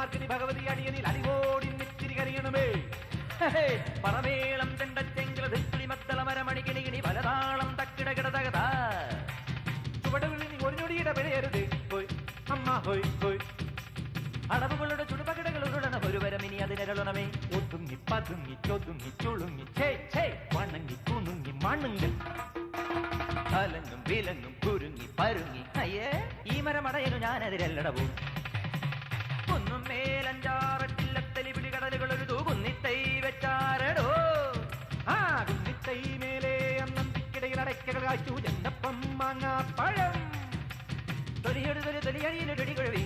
പർക്കിനി ഭഗവതി അടിയനിൽ അടിവോടി നിത്തിരി കരിയണമേ. പറമേളം ചെണ്ടച്ചെങ്കിലി മദ്ദള മരമണി കിണികിണി പലതാളം തക്കിടകിടതകത ചുവടുകളിൽ ഒരു ഞൊടിയുടെ പിഴയരുത് ഹോയ് അമ്മ ഹോയ് ഹോയ്. അടവുകളുടെ ചുടുപകിടകൾ ഉരുളണ ഒരു വരം ഇനി അതിനരുളണമേ. ഒതുങ്ങി പതുങ്ങി ചൊതുങ്ങി ചുളുങ്ങി ഛേ ഛേ വണങ്ങി കുണുങ്ങി മണുങ്ങൽ അലങ്ങും വിലങ്ങും കുരുങ്ങി പരുങ്ങി. അയ്യേ ഈ മരമടയനു ഞാനതിരല്ലടവും. ഒന്നും മേലഞ്ചാറട്ടില്ലത്തലി പിടി കടലുകൾ ഒരു കുന്നിത്തൈ വെച്ചാരടോ. ആ കുന്നിത്തൈ മേലെ അന്നന്തിക്കിടയിൽ അടയ്ക്കകൾ കാച്ചു ചെണ്ടപ്പം മാങ്ങാപ്പഴം തൊലിയൊരു തൊലി തൊലിയടിയിലൊടി കുഴവി